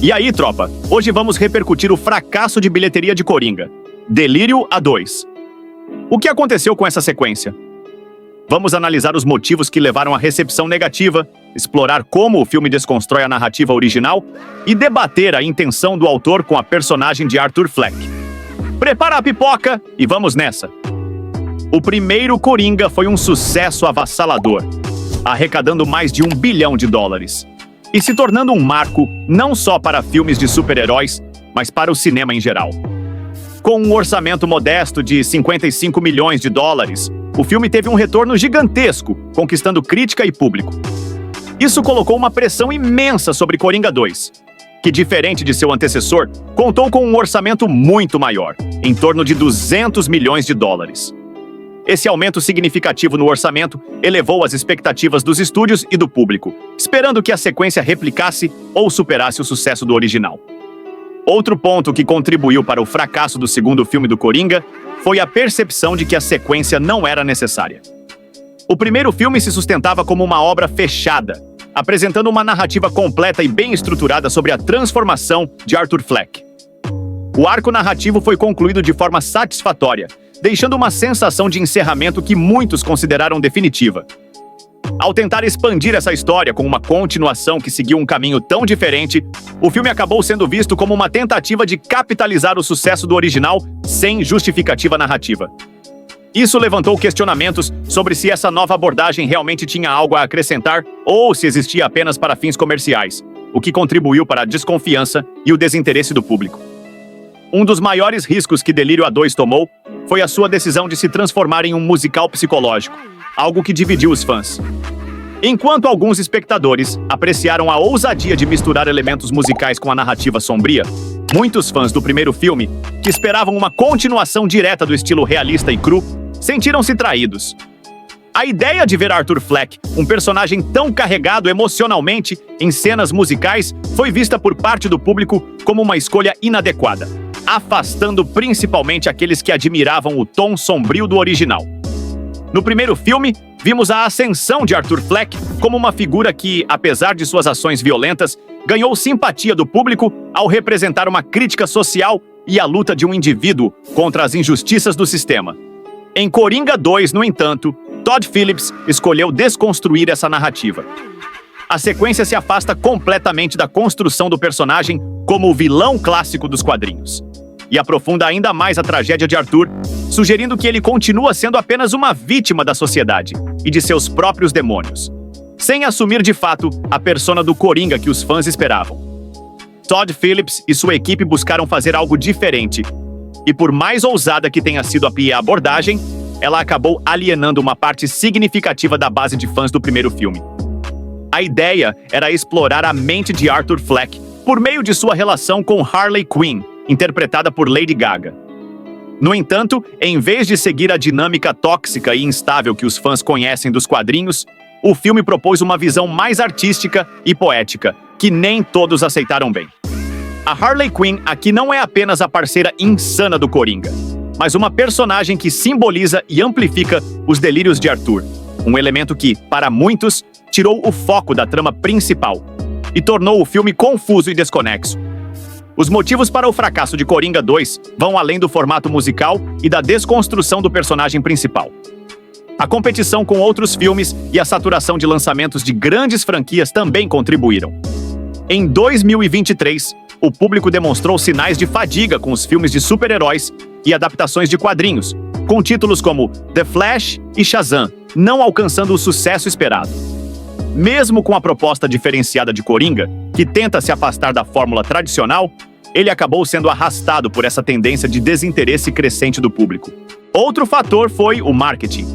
E aí, tropa? Hoje vamos repercutir o fracasso de bilheteria de Coringa, Delírio A2. O que aconteceu com essa sequência? Vamos analisar os motivos que levaram à recepção negativa, explorar como o filme desconstrói a narrativa original e debater a intenção do autor com a personagem de Arthur Fleck. Prepara a pipoca e vamos nessa! O primeiro Coringa foi um sucesso avassalador, arrecadando mais de US$1 bilhão e se tornando um marco não só para filmes de super-heróis, mas para o cinema em geral. Com um orçamento modesto de US$55 milhões, o filme teve um retorno gigantesco, conquistando crítica e público. Isso colocou uma pressão imensa sobre Coringa 2, que, diferente de seu antecessor, contou com um orçamento muito maior, em torno de US$200 milhões. Esse aumento significativo no orçamento elevou as expectativas dos estúdios e do público, esperando que a sequência replicasse ou superasse o sucesso do original. Outro ponto que contribuiu para o fracasso do segundo filme do Coringa foi a percepção de que a sequência não era necessária. O primeiro filme se sustentava como uma obra fechada, apresentando uma narrativa completa e bem estruturada sobre a transformação de Arthur Fleck. O arco narrativo foi concluído de forma satisfatória, deixando uma sensação de encerramento que muitos consideraram definitiva. Ao tentar expandir essa história com uma continuação que seguiu um caminho tão diferente, o filme acabou sendo visto como uma tentativa de capitalizar o sucesso do original sem justificativa narrativa. Isso levantou questionamentos sobre se essa nova abordagem realmente tinha algo a acrescentar ou se existia apenas para fins comerciais, o que contribuiu para a desconfiança e o desinteresse do público. Um dos maiores riscos que Delírio A2 tomou foi a sua decisão de se transformar em um musical psicológico, algo que dividiu os fãs. Enquanto alguns espectadores apreciaram a ousadia de misturar elementos musicais com a narrativa sombria, muitos fãs do primeiro filme, que esperavam uma continuação direta do estilo realista e cru, sentiram-se traídos. A ideia de ver Arthur Fleck, um personagem tão carregado emocionalmente em cenas musicais, foi vista por parte do público como uma escolha inadequada, afastando principalmente aqueles que admiravam o tom sombrio do original. No primeiro filme, vimos a ascensão de Arthur Fleck como uma figura que, apesar de suas ações violentas, ganhou simpatia do público ao representar uma crítica social e a luta de um indivíduo contra as injustiças do sistema. Em Coringa 2, no entanto, Todd Phillips escolheu desconstruir essa narrativa. A sequência se afasta completamente da construção do personagem como o vilão clássico dos quadrinhos, e aprofunda ainda mais a tragédia de Arthur, sugerindo que ele continua sendo apenas uma vítima da sociedade e de seus próprios demônios, sem assumir de fato a persona do Coringa que os fãs esperavam. Todd Phillips e sua equipe buscaram fazer algo diferente, e por mais ousada que tenha sido a abordagem, ela acabou alienando uma parte significativa da base de fãs do primeiro filme. A ideia era explorar a mente de Arthur Fleck por meio de sua relação com Harley Quinn, interpretada por Lady Gaga. No entanto, em vez de seguir a dinâmica tóxica e instável que os fãs conhecem dos quadrinhos, o filme propôs uma visão mais artística e poética, que nem todos aceitaram bem. A Harley Quinn aqui não é apenas a parceira insana do Coringa, mas uma personagem que simboliza e amplifica os delírios de Arthur, um elemento que, para muitos, tirou o foco da trama principal e tornou o filme confuso e desconexo. Os motivos para o fracasso de Coringa 2 vão além do formato musical e da desconstrução do personagem principal. A competição com outros filmes e a saturação de lançamentos de grandes franquias também contribuíram. Em 2023, o público demonstrou sinais de fadiga com os filmes de super-heróis e adaptações de quadrinhos, com títulos como The Flash e Shazam, não alcançando o sucesso esperado. Mesmo com a proposta diferenciada de Coringa, que tenta se afastar da fórmula tradicional, ele acabou sendo arrastado por essa tendência de desinteresse crescente do público. Outro fator foi o marketing.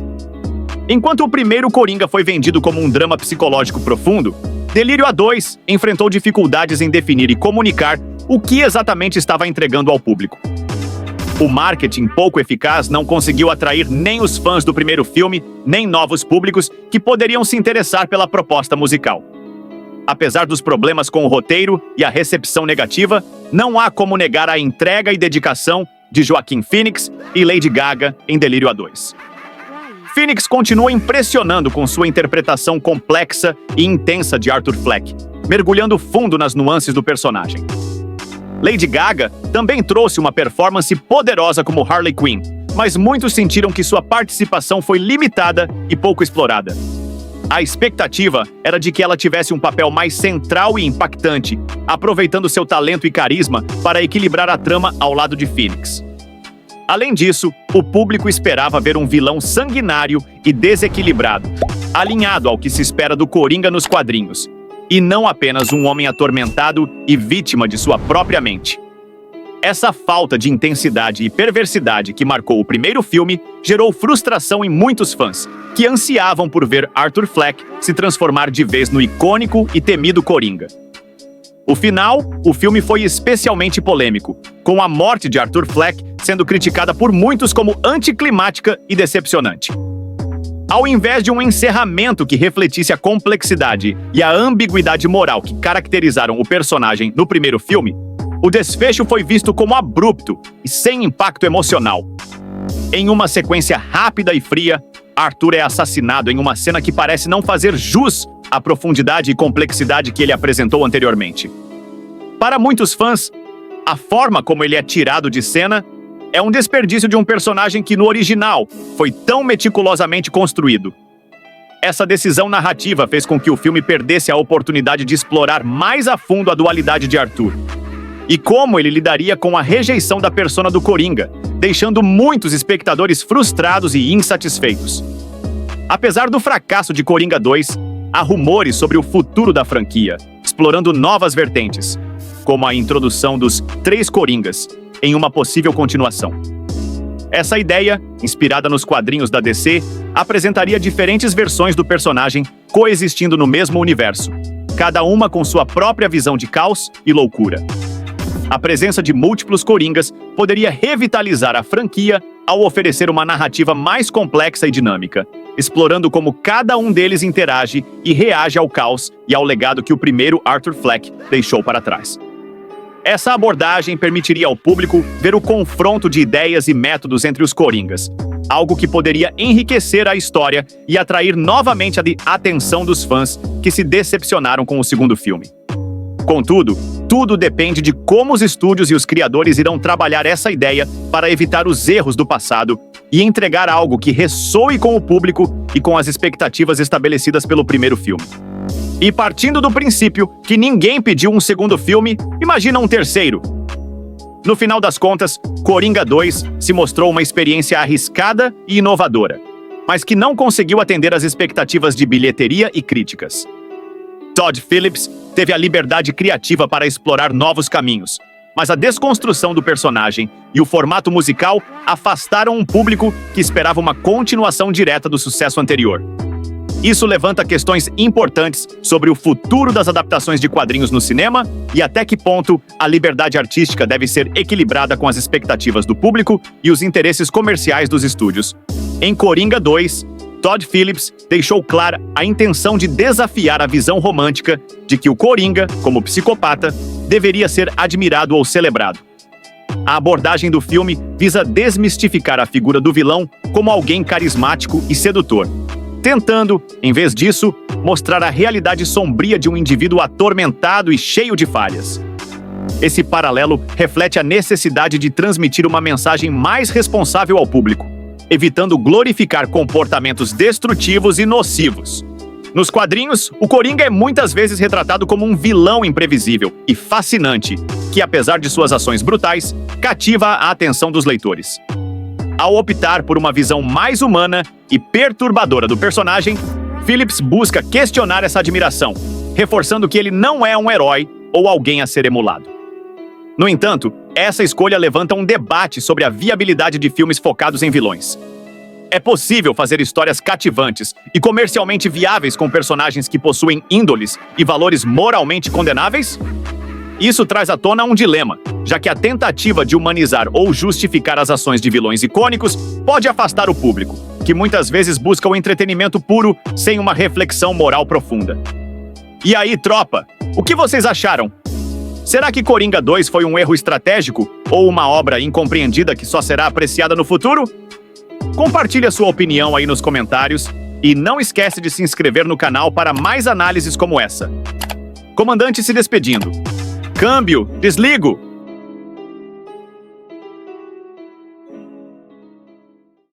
Enquanto o primeiro Coringa foi vendido como um drama psicológico profundo, Delírio A2 enfrentou dificuldades em definir e comunicar o que exatamente estava entregando ao público. O marketing pouco eficaz não conseguiu atrair nem os fãs do primeiro filme, nem novos públicos que poderiam se interessar pela proposta musical. Apesar dos problemas com o roteiro e a recepção negativa, não há como negar a entrega e dedicação de Joaquin Phoenix e Lady Gaga em Delírio A2. Phoenix continua impressionando com sua interpretação complexa e intensa de Arthur Fleck, mergulhando fundo nas nuances do personagem. Lady Gaga também trouxe uma performance poderosa como Harley Quinn, mas muitos sentiram que sua participação foi limitada e pouco explorada. A expectativa era de que ela tivesse um papel mais central e impactante, aproveitando seu talento e carisma para equilibrar a trama ao lado de Phoenix. Além disso, o público esperava ver um vilão sanguinário e desequilibrado, alinhado ao que se espera do Coringa nos quadrinhos, e não apenas um homem atormentado e vítima de sua própria mente. Essa falta de intensidade e perversidade que marcou o primeiro filme gerou frustração em muitos fãs, que ansiavam por ver Arthur Fleck se transformar de vez no icônico e temido Coringa. No final, o filme foi especialmente polêmico, com a morte de Arthur Fleck sendo criticada por muitos como anticlimática e decepcionante. Ao invés de um encerramento que refletisse a complexidade e a ambiguidade moral que caracterizaram o personagem no primeiro filme, o desfecho foi visto como abrupto e sem impacto emocional. Em uma sequência rápida e fria, Arthur é assassinado em uma cena que parece não fazer jus à profundidade e complexidade que ele apresentou anteriormente. Para muitos fãs, a forma como ele é tirado de cena é um desperdício de um personagem que, no original, foi tão meticulosamente construído. Essa decisão narrativa fez com que o filme perdesse a oportunidade de explorar mais a fundo a dualidade de Arthur e como ele lidaria com a rejeição da persona do Coringa, deixando muitos espectadores frustrados e insatisfeitos. Apesar do fracasso de Coringa 2, há rumores sobre o futuro da franquia, explorando novas vertentes, como a introdução dos 3 Coringas em uma possível continuação. Essa ideia, inspirada nos quadrinhos da DC, apresentaria diferentes versões do personagem coexistindo no mesmo universo, cada uma com sua própria visão de caos e loucura. A presença de múltiplos Coringas poderia revitalizar a franquia ao oferecer uma narrativa mais complexa e dinâmica, explorando como cada um deles interage e reage ao caos e ao legado que o primeiro Arthur Fleck deixou para trás. Essa abordagem permitiria ao público ver o confronto de ideias e métodos entre os Coringas, algo que poderia enriquecer a história e atrair novamente a atenção dos fãs que se decepcionaram com o segundo filme. Contudo, tudo depende de como os estúdios e os criadores irão trabalhar essa ideia para evitar os erros do passado e entregar algo que ressoe com o público e com as expectativas estabelecidas pelo primeiro filme. E partindo do princípio que ninguém pediu um segundo filme, imagina um terceiro. No final das contas, Coringa 2 se mostrou uma experiência arriscada e inovadora, mas que não conseguiu atender às expectativas de bilheteria e críticas. Todd Phillips teve a liberdade criativa para explorar novos caminhos, mas a desconstrução do personagem e o formato musical afastaram um público que esperava uma continuação direta do sucesso anterior. Isso levanta questões importantes sobre o futuro das adaptações de quadrinhos no cinema e até que ponto a liberdade artística deve ser equilibrada com as expectativas do público e os interesses comerciais dos estúdios. Em Coringa 2, Todd Phillips deixou clara a intenção de desafiar a visão romântica de que o Coringa, como psicopata, deveria ser admirado ou celebrado. A abordagem do filme visa desmistificar a figura do vilão como alguém carismático e sedutor, tentando, em vez disso, mostrar a realidade sombria de um indivíduo atormentado e cheio de falhas. Esse paralelo reflete a necessidade de transmitir uma mensagem mais responsável ao público, evitando glorificar comportamentos destrutivos e nocivos. Nos quadrinhos, o Coringa é muitas vezes retratado como um vilão imprevisível e fascinante, que, apesar de suas ações brutais, cativa a atenção dos leitores. Ao optar por uma visão mais humana e perturbadora do personagem, Phillips busca questionar essa admiração, reforçando que ele não é um herói ou alguém a ser emulado. No entanto, essa escolha levanta um debate sobre a viabilidade de filmes focados em vilões. É possível fazer histórias cativantes e comercialmente viáveis com personagens que possuem índoles e valores moralmente condenáveis? Isso traz à tona um dilema, já que a tentativa de humanizar ou justificar as ações de vilões icônicos pode afastar o público, que muitas vezes busca o entretenimento puro sem uma reflexão moral profunda. E aí, tropa, o que vocês acharam? Será que Coringa 2 foi um erro estratégico ou uma obra incompreendida que só será apreciada no futuro? Compartilhe a sua opinião aí nos comentários e não esquece de se inscrever no canal para mais análises como essa. Comandante se despedindo. Câmbio, desligo!